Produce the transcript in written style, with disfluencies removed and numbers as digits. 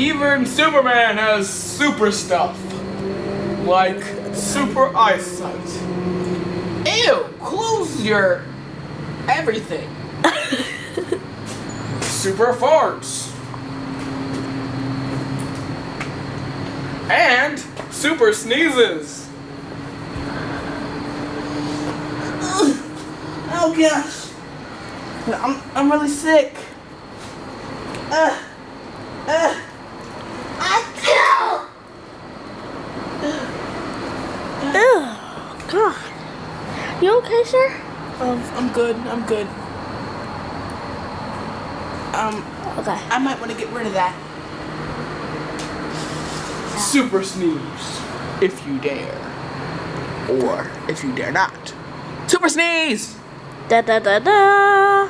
Even Superman has super stuff. Like super eyesight. Ew, close your everything. Super farts. And super sneezes. Oh gosh. I'm really sick. God. You okay, sir? I'm good. Okay. I might want to get rid of that. Super sneeze. If you dare. Or if you dare not. Super sneeze! Da da da da.